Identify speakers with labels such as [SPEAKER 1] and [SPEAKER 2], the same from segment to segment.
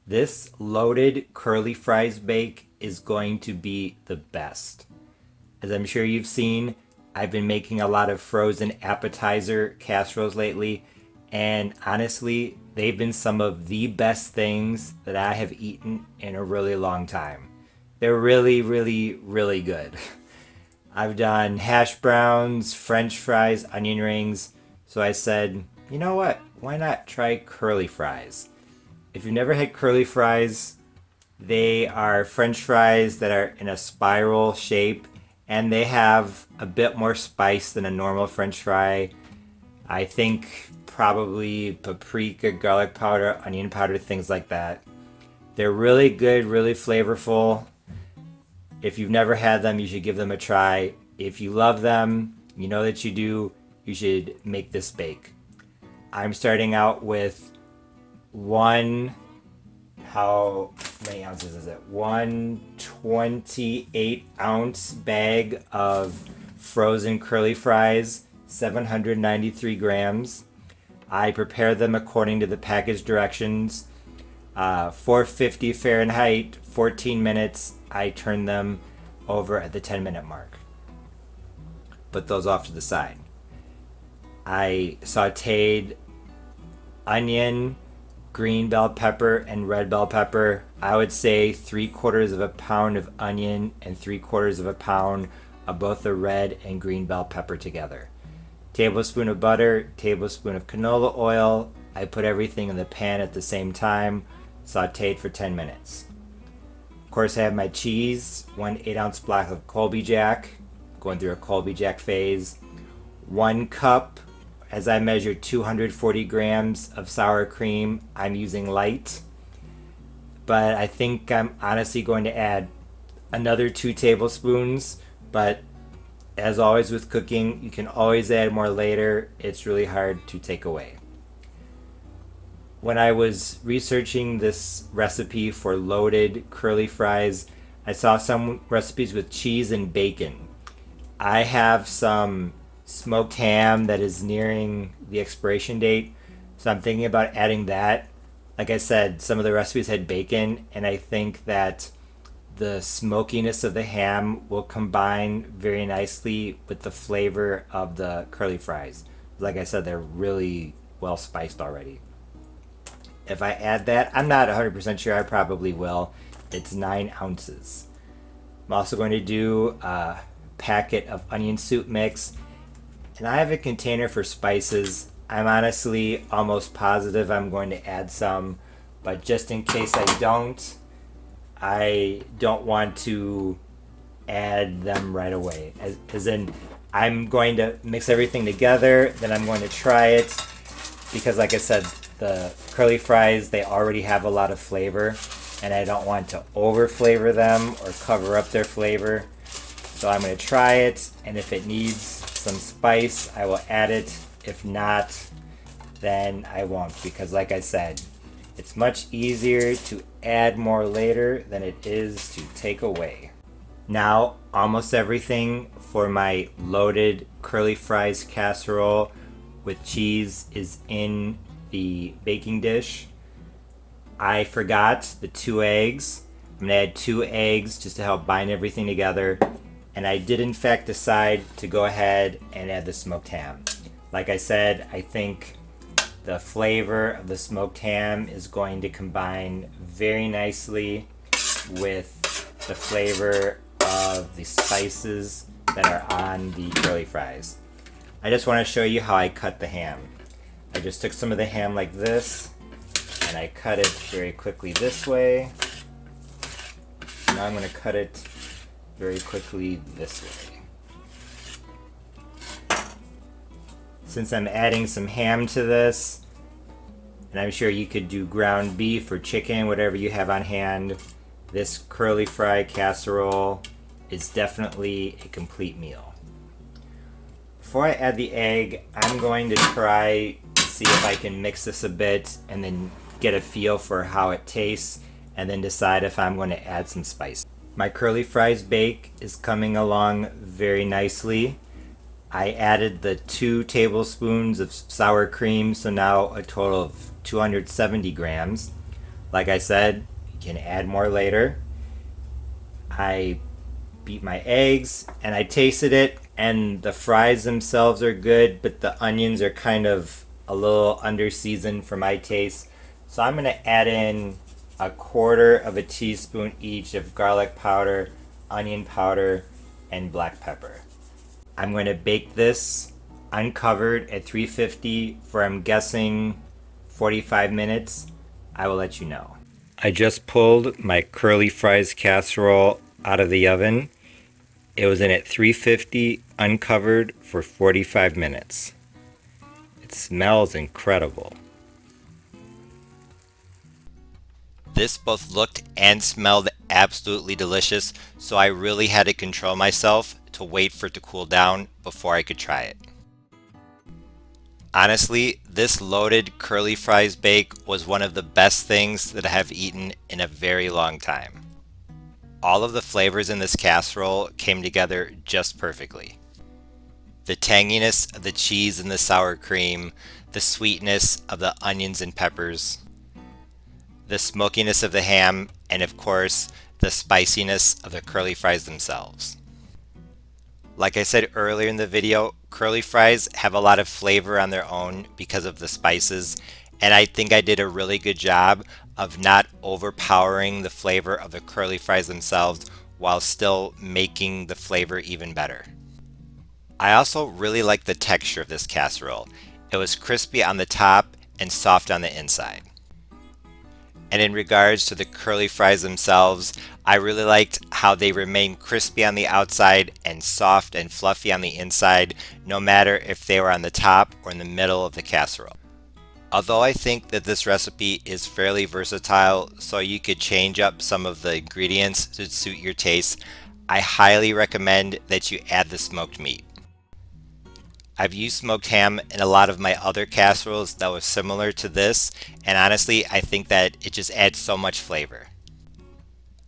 [SPEAKER 1] This loaded curly fries bake is going to be the best. As I'm sure you've seen, I've been making a lot of frozen appetizer casseroles lately, and honestly, they've been some of the best things that I have eaten in a really long time. They're really, really, really good. I've done hash browns, french fries, onion rings, so I said, you know what? Why not try curly fries? If you've never had curly fries, they are french fries that are in a spiral shape and they have a bit more spice than a normal french fry. I think probably paprika, garlic powder, onion powder, things like that. They're really good, really flavorful. If you've never had them, you should give them a try. If you love them, you know that you do, you should make this bake. I'm starting out with one, how many ounces is it? 128-ounce bag of frozen curly fries, 793 grams. I prepare them according to the package directions. 450 Fahrenheit, 14 minutes. I turn them over at the 10-minute mark. Put those off to the side. I sauteed onion, green bell pepper, and red bell pepper. I would say 3/4 of a pound of onion and 3/4 of a pound of both the red and green bell pepper together. Tablespoon of butter, tablespoon of canola oil. I put everything in the pan at the same time, sauteed for 10 minutes. Of course, I have my cheese, 1 8-ounce block of Colby Jack, going through a Colby Jack phase, 1 cup, as I measured 240 grams of sour cream. I'm using light, but I think I'm honestly going to add another 2 tablespoons, but as always with cooking, you can always add more later. It's really hard to take away. When I was researching this recipe for loaded curly fries, I saw some recipes with cheese and bacon. I have some smoked ham that is nearing the expiration date, so I'm thinking about adding that. Like I said, some of the recipes had bacon, and I think that the smokiness of the ham will combine very nicely with the flavor of the curly fries. Like I said, they're really well spiced already. If I add that, I'm not 100% sure, I probably will. It's 9 ounces. I'm also going to do a packet of onion soup mix, and I have a container for spices. I'm honestly almost positive I'm going to add some, but just in case I don't want to add them right away. As in, I'm going to mix everything together, then I'm going to try it, because like I said, the curly fries, they already have a lot of flavor, and I don't want to over flavor them or cover up their flavor. So I'm going to try it, and if it needs some spice, I will add it. If not, then I won't, because like I said, it's much easier to add more later than it is to take away. Now, almost everything for my loaded curly fries casserole with cheese is in the baking dish. I forgot the 2 eggs. I'm gonna add 2 eggs just to help bind everything together. And I did in fact decide to go ahead and add the smoked ham. Like I said, I think the flavor of the smoked ham is going to combine very nicely with the flavor of the spices that are on the curly fries. I just want to show you how I cut the ham. I just took some of the ham like this, and I cut it very quickly this way. Now I'm going to cut it very quickly this way. Since I'm adding some ham to this, and I'm sure you could do ground beef or chicken, whatever you have on hand, this curly fry casserole is definitely a complete meal. Before I add the egg, I'm going to try to see if I can mix this a bit and then get a feel for how it tastes, and then decide if I'm going to add some spice. My curly fries bake is coming along very nicely. I added the 2 tablespoons of sour cream, so now a total of 270 grams. Like I said, you can add more later. I beat my eggs and I tasted it, and the fries themselves are good, but the onions are kind of a little under seasoned for my taste. So I'm going to add in a quarter of a teaspoon each of garlic powder, onion powder, and black pepper. I'm going to bake this uncovered at 350 for, I'm guessing, 45 minutes. I will let you know. I just pulled my curly fries casserole out of the oven. It was in at 350 uncovered for 45 minutes. It smells incredible. This both looked and smelled absolutely delicious, so I really had to control myself to wait for it to cool down before I could try it. Honestly, this loaded curly fries bake was one of the best things that I have eaten in a very long time. All of the flavors in this casserole came together just perfectly. The tanginess of the cheese and the sour cream, the sweetness of the onions and peppers, the smokiness of the ham, and of course, the spiciness of the curly fries themselves. Like I said earlier in the video, curly fries have a lot of flavor on their own because of the spices, and I think I did a really good job of not overpowering the flavor of the curly fries themselves while still making the flavor even better. I also really like the texture of this casserole. It was crispy on the top and soft on the inside. And in regards to the curly fries themselves, I really liked how they remained crispy on the outside and soft and fluffy on the inside, no matter if they were on the top or in the middle of the casserole. Although I think that this recipe is fairly versatile, so you could change up some of the ingredients to suit your taste, I highly recommend that you add the smoked meat. I've used smoked ham in a lot of my other casseroles that was similar to this, and honestly, I think that it just adds so much flavor.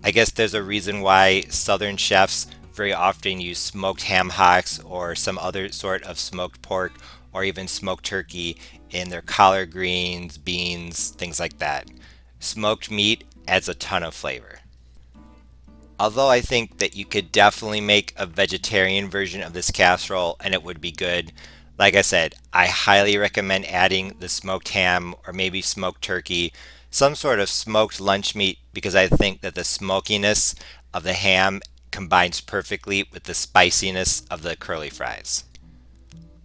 [SPEAKER 1] I guess there's a reason why Southern chefs very often use smoked ham hocks or some other sort of smoked pork or even smoked turkey in their collard greens, beans, things like that. Smoked meat adds a ton of flavor. Although I think that you could definitely make a vegetarian version of this casserole and it would be good, like I said, I highly recommend adding the smoked ham or maybe smoked turkey, some sort of smoked lunch meat, because I think that the smokiness of the ham combines perfectly with the spiciness of the curly fries.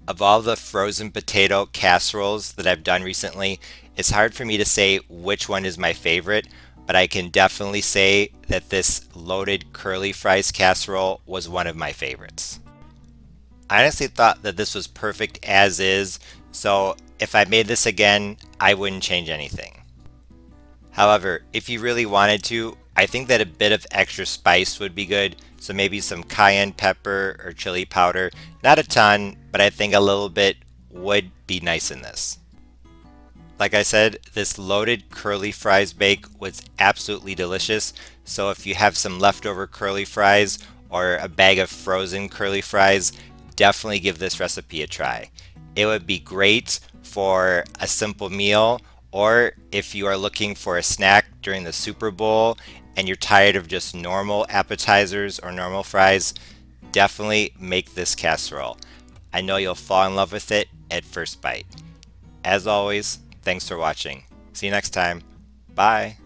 [SPEAKER 1] Of all the frozen potato casseroles that I've done recently, it's hard for me to say which one is my favorite, but I can definitely say that this loaded curly fries casserole was one of my favorites. I honestly thought that this was perfect as is, so if I made this again, I wouldn't change anything. However, if you really wanted to, I think that a bit of extra spice would be good, so maybe some cayenne pepper or chili powder. Not a ton, but I think a little bit would be nice in this. Like I said, this loaded curly fries bake was absolutely delicious, so if you have some leftover curly fries or a bag of frozen curly fries, definitely give this recipe a try. It would be great for a simple meal, or if you are looking for a snack during the Super Bowl and you're tired of just normal appetizers or normal fries, definitely make this casserole. I know you'll fall in love with it at first bite. As always, thanks for watching. See you next time. Bye.